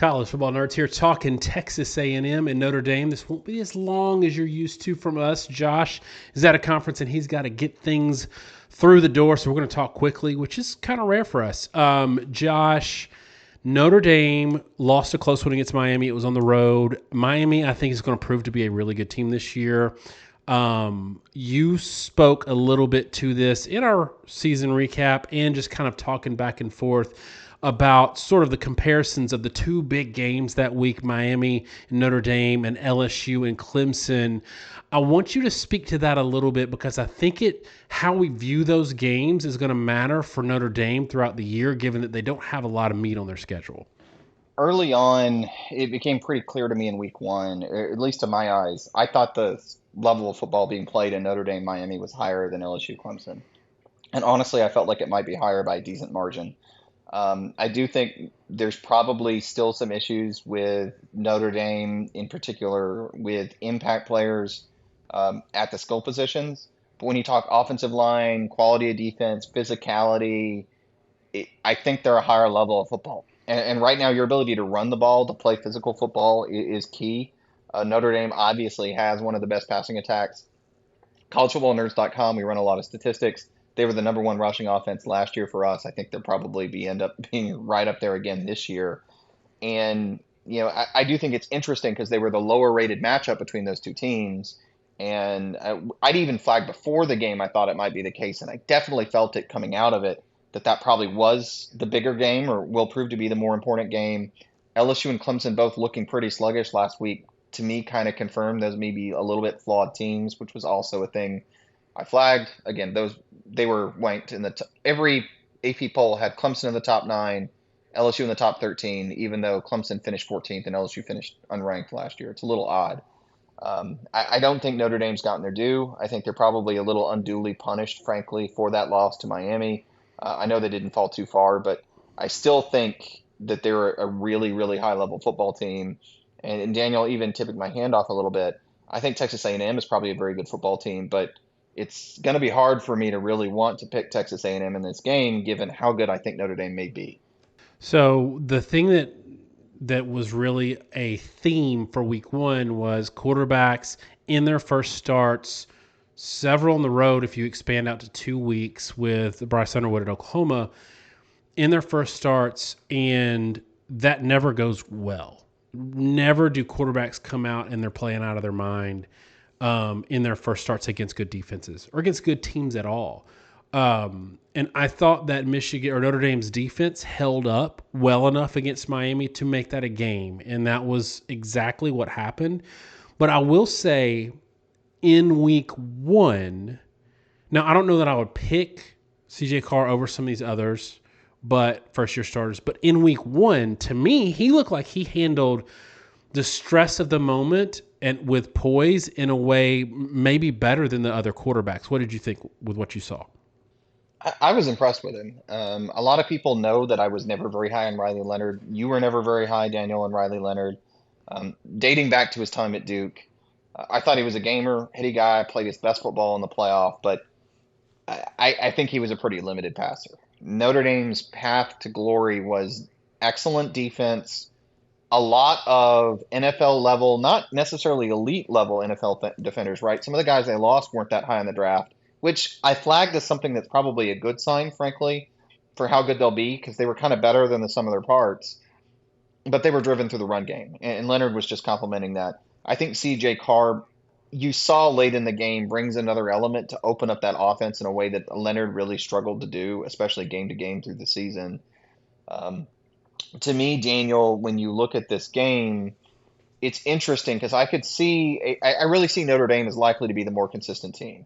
College Football Nerds here talking Texas A&M and Notre Dame. This won't be as long as you're used to from us. Josh is at a conference and he's got to get things through the door, so we're going to talk quickly, which is kind of rare for us. Josh, Notre Dame lost a close one against Miami. It was on the road. Miami, I think, is going to prove to be a really good team this year. You spoke a little bit to this in our season recap and just kind of talking back and forth about sort of the comparisons of the two big games that week, Miami and Notre Dame and LSU and Clemson. I want you to speak to that a little bit because I think how we view those games is going to matter for Notre Dame throughout the year, given that they don't have a lot of meat on their schedule. Early on, it became pretty clear to me in week one, or at least to my eyes. I thought the level of football being played in Notre Dame Miami was higher than LSU Clemson. And honestly, I felt like it might be higher by a decent margin. I do think there's probably still some issues with Notre Dame, in particular with impact players at the skill positions. But when you talk offensive line, quality of defense, physicality, I think they're a higher level of football. And right now, your ability to run the ball, to play physical football is key. Notre Dame obviously has one of the best passing attacks. CollegeFootballNerds.com, we run a lot of statistics. They were the number one rushing offense last year for us. I think they'll probably end up being right up there again this year. And, I do think it's interesting because they were the lower rated matchup between those two teams. And I'd even flagged before the game, I thought it might be the case. And I definitely felt it coming out of it that probably was the bigger game or will prove to be the more important game. LSU and Clemson both looking pretty sluggish last week, to me, kind of confirmed those maybe a little bit flawed teams, which was also a thing I flagged. Again, they were ranked in every AP poll had Clemson in the top 9, LSU in the top 13, even though Clemson finished 14th and LSU finished unranked last year. It's a little odd. I don't think Notre Dame's gotten their due. I think they're probably a little unduly punished, frankly, for that loss to Miami. I know they didn't fall too far, but I still think that they're a really, really high-level football team. And Daniel even tipping my hand off a little bit. I think Texas A&M is probably a very good football team, but it's going to be hard for me to really want to pick Texas A&M in this game, given how good I think Notre Dame may be. So the thing that was really a theme for week one was quarterbacks in their first starts, several on the road if you expand out to 2 weeks with Bryce Underwood at Oklahoma, in their first starts, and that never goes well. Never do quarterbacks come out and they're playing out of their mind in their first starts against good defenses or against good teams at all. And I thought that Michigan or Notre Dame's defense held up well enough against Miami to make that a game. And that was exactly what happened. But I will say in week one, now I don't know that I would pick CJ Carr over some of these others, but first year starters. But in week one, to me, he looked like he handled the stress of the moment and with poise in a way maybe better than the other quarterbacks. What did you think with what you saw? I was impressed with him. A lot of people know that I was never very high on Riley Leonard. You were never very high, Daniel, on Riley Leonard. Dating back to his time at Duke, I thought he was a gamer, hitty guy, played his best football in the playoff, but I think he was a pretty limited passer. Notre Dame's path to glory was excellent defense, a lot of NFL level, not necessarily elite level NFL defenders, right? Some of the guys they lost weren't that high in the draft, which I flagged as something that's probably a good sign, frankly, for how good they'll be, because they were kind of better than the sum of their parts, but they were driven through the run game, and Leonard was just complimenting that. I think CJ Carr, you saw late in the game, brings another element to open up that offense in a way that Leonard really struggled to do, especially game to game through the season. To me, Daniel, when you look at this game, it's interesting because I really see Notre Dame as likely to be the more consistent team.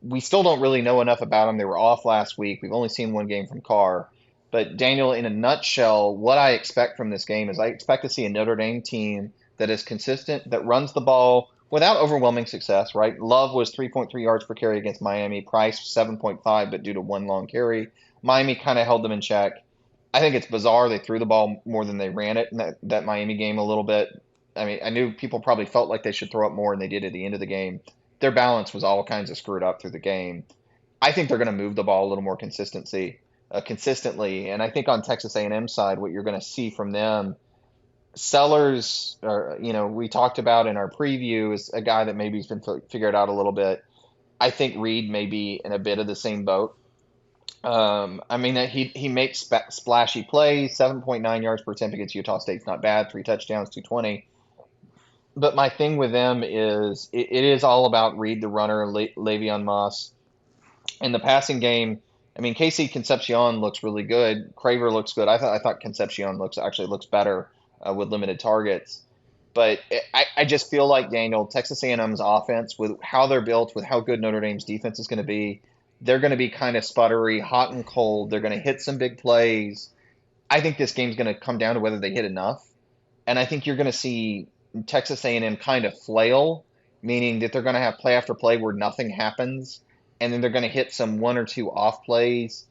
We still don't really know enough about them. They were off last week. We've only seen one game from Carr. But Daniel, in a nutshell, what I expect from this game is I expect to see a Notre Dame team that is consistent, that runs the ball without overwhelming success, right? Love was 3.3 yards per carry against Miami. Price 7.5, but due to one long carry. Miami kind of held them in check. I think it's bizarre they threw the ball more than they ran it in that Miami game a little bit. I mean, I knew people probably felt like they should throw up more, and they did at the end of the game. Their balance was all kinds of screwed up through the game. I think they're going to move the ball a little more consistently. And I think on Texas A&M side, what you're going to see from them, Sellers, or we talked about in our preview, is a guy that maybe has been figured out a little bit. I think Reed may be in a bit of the same boat. I mean, he makes splashy plays. 7.9 yards per attempt against Utah State's not bad. 3 touchdowns, 220. But my thing with them is it is all about Reed the runner, Le'Veon Moss. In the passing game, I mean, Casey Concepcion looks really good. Craver looks good. I thought Concepcion looks better with limited targets. But I just feel like, Daniel, Texas A&M's offense, with how they're built, with how good Notre Dame's defense is going to be, they're going to be kind of sputtery, hot and cold. They're going to hit some big plays. I think this game's going to come down to whether they hit enough. And I think you're going to see Texas A&M kind of flail, meaning that they're going to have play after play where nothing happens, and then they're going to hit some one or two off plays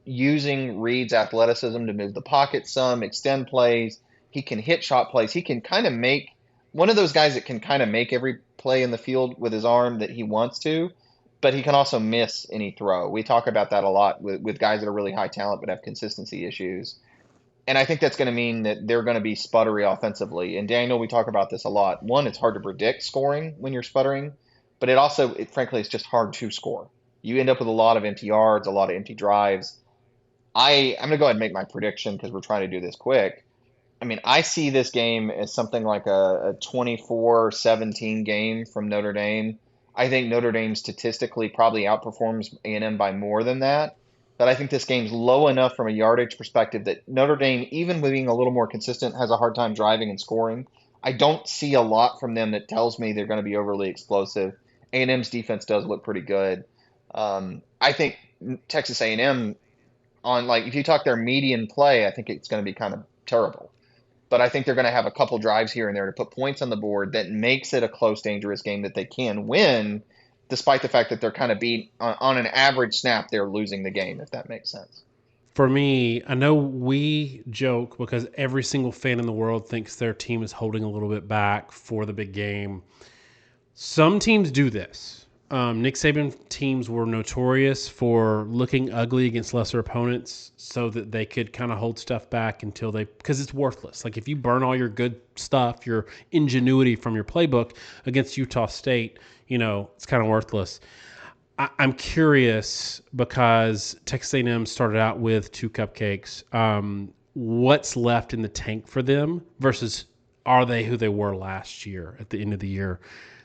using Reed's athleticism to move the pocket some, extend plays. He can hit shot plays. He can kind of make one of those guys that can kind of make every play in the field with his arm that he wants to, but he can also miss any throw. We talk about that a lot with guys that are really high talent but have consistency issues. And I think that's going to mean that they're going to be sputtery offensively. And Daniel, we talk about this a lot. One, it's hard to predict scoring when you're sputtering, but frankly, it's just hard to score. You end up with a lot of empty yards, a lot of empty drives. I'm going to go ahead and make my prediction because we're trying to do this quick. I mean, I see this game as something like a 24-17 game from Notre Dame. I think Notre Dame statistically probably outperforms A&M by more than that. But I think this game's low enough from a yardage perspective that Notre Dame, even with being a little more consistent, has a hard time driving and scoring. I don't see a lot from them that tells me they're going to be overly explosive. A&M's defense does look pretty good. I think Texas A&M, on, like, if you talk their median play, I think it's going to be kind of terrible. But I think they're going to have a couple drives here and there to put points on the board that makes it a close, dangerous game that they can win, despite the fact that they're kind of beat on an average snap, they're losing the game, if that makes sense. For me, I know we joke because every single fan in the world thinks their team is holding a little bit back for the big game. Some teams do this. Nick Saban teams were notorious for looking ugly against lesser opponents so that they could kind of hold stuff back until because it's worthless. Like if you burn all your good stuff, your ingenuity from your playbook against Utah State, it's kind of worthless. I'm curious because Texas A&M started out with 2 cupcakes. What's left in the tank for them versus are they who they were last year at the end of the year?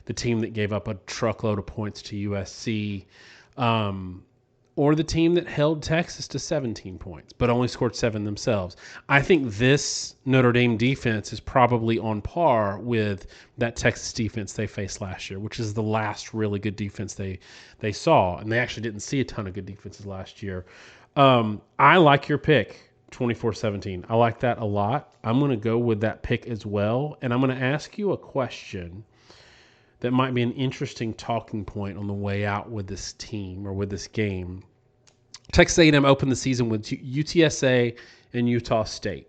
The team that gave up a truckload of points to USC, or the team that held Texas to 17 points but only scored 7 themselves. I think this Notre Dame defense is probably on par with that Texas defense they faced last year, which is the last really good defense they saw, and they actually didn't see a ton of good defenses last year. I like your pick, 24-17. I like that a lot. I'm going to go with that pick as well, and I'm going to ask you a question that might be an interesting talking point on the way out with this team or with this game. Texas A&M opened the season with UTSA and Utah State.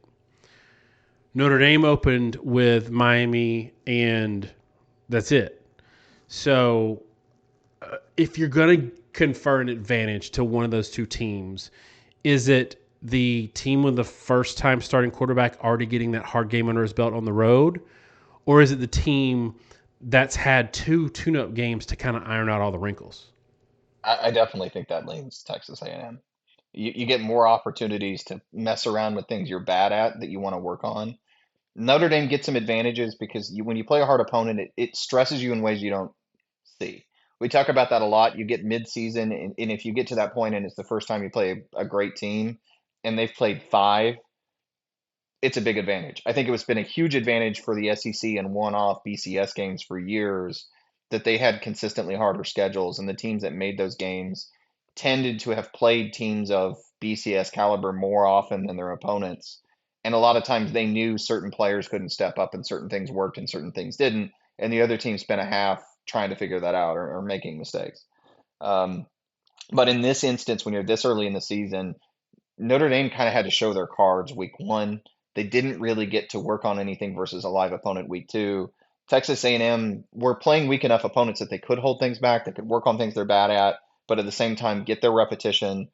Notre Dame opened with Miami, and that's it. So if you're going to confer an advantage to one of those two teams, is it the team with the first time starting quarterback already getting that hard game under his belt on the road? Or is it the team that's had 2 tune-up games to kind of iron out all the wrinkles? I definitely think that leans Texas A&M. You get more opportunities to mess around with things you're bad at that you want to work on. Notre Dame gets some advantages because when you play a hard opponent, it stresses you in ways you don't see. We talk about that a lot. You get mid-season, and if you get to that point and it's the first time you play a great team and they've played 5, it's a big advantage. I think it was been a huge advantage for the SEC and one-off BCS games for years that they had consistently harder schedules, and the teams that made those games tended to have played teams of BCS caliber more often than their opponents. And a lot of times they knew certain players couldn't step up and certain things worked and certain things didn't, and the other team spent a half trying to figure that out or making mistakes. Um, but in this instance, when you're this early in the season, Notre Dame kind of had to show their cards week 1. They didn't really get to work on anything versus a live opponent week 2. Texas A&M were playing weak enough opponents that they could hold things back, they could work on things they're bad at, but at the same time get their repetitions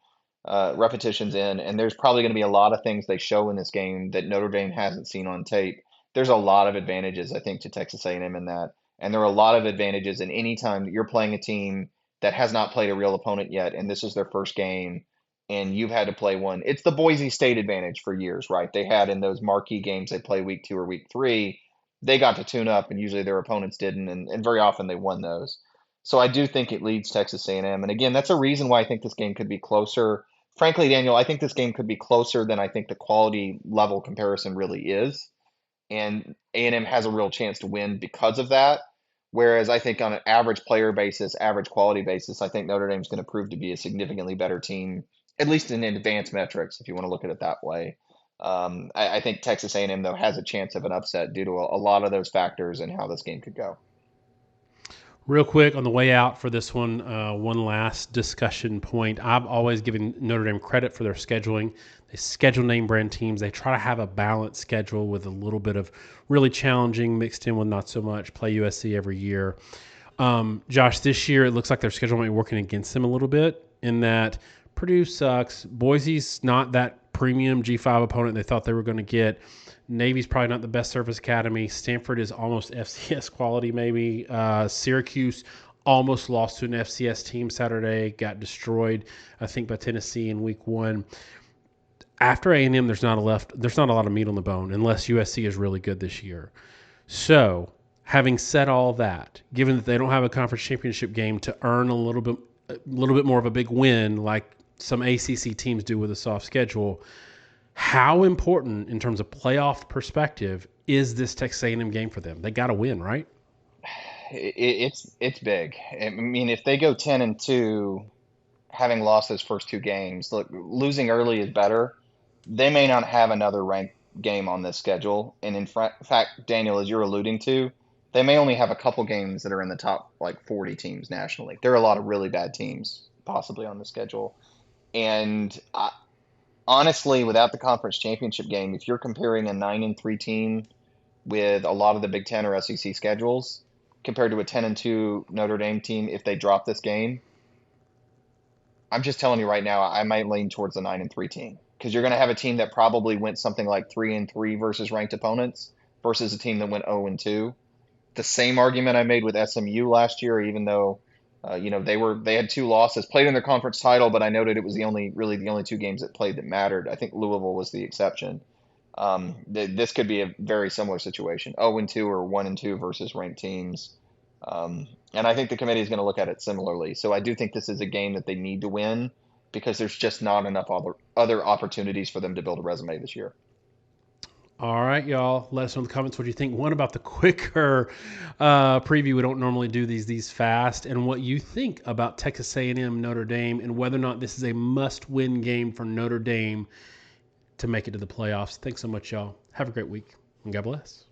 in. And there's probably going to be a lot of things they show in this game that Notre Dame hasn't seen on tape. there's a lot of advantages, I think, to Texas A&M in that. And there are a lot of advantages in any time that you're playing a team that has not played a real opponent yet, and this is their first game, and you've had to play one. It's the Boise State advantage for years, right? They had in those marquee games they play week 2 or week 3, they got to tune up, and usually their opponents didn't, and very often they won those. So I do think it leads Texas A&M, and again, that's a reason why I think this game could be closer. Frankly, Daniel, I think this game could be closer than I think the quality level comparison really is, and A&M has a real chance to win because of that. Whereas I think on an average player basis, average quality basis, I think Notre Dame is going to prove to be a significantly better team, at least in advanced metrics, if you want to look at it that way. I think Texas A&M though has a chance of an upset due to a lot of those factors and how this game could go. Real quick on the way out for this one, one last discussion point. I've always given Notre Dame credit for their scheduling. They schedule name brand teams. They try to have a balanced schedule with a little bit of really challenging mixed in with not so much. Play USC every year. Josh, this year it looks like their schedule might be working against them a little bit in that Purdue sucks. Boise's not that premium G5 opponent they thought they were going to get. Navy's probably not the best service academy. Stanford is almost FCS quality, maybe. Syracuse almost lost to an FCS team Saturday, got destroyed, I think, by Tennessee in week 1. After A&M, there's not a lot of meat on the bone unless USC is really good this year. So, having said all that, given that they don't have a conference championship game to earn a little bit more of a big win like some ACC teams do with a soft schedule, how important in terms of playoff perspective is this Texas A&M game for them? They got to win, right? It's big. I mean, if they go 10-2, having lost those first 2 games, look, losing early is better. They may not have another ranked game on this schedule, and in fact, Daniel, as you're alluding to, they may only have a couple games that are in the top 40 teams nationally. There are a lot of really bad teams possibly on the schedule, and honestly, without the conference championship game, if you're comparing a 9-3 team with a lot of the Big Ten or SEC schedules compared to a 10-2 Notre Dame team, if they drop this game, I'm just telling you right now, I might lean towards the 9-3 team because you're going to have a team that probably went something like 3-3 versus ranked opponents versus a team that went 0-2. The same argument I made with SMU last year, even though they had 2 losses, played in their conference title, but I noted it was the only 2 games that played that mattered. I think Louisville was the exception. This could be a very similar situation, 0-2 or 1-2 versus ranked teams. And I think the committee is going to look at it similarly. So I do think this is a game that they need to win because there's just not enough other opportunities for them to build a resume this year. All right, y'all. Let us know in the comments what you think. One, about the quicker preview. We don't normally do these fast. And what you think about Texas A&M, Notre Dame, and whether or not this is a must-win game for Notre Dame to make it to the playoffs. Thanks so much, y'all. Have a great week, and God bless.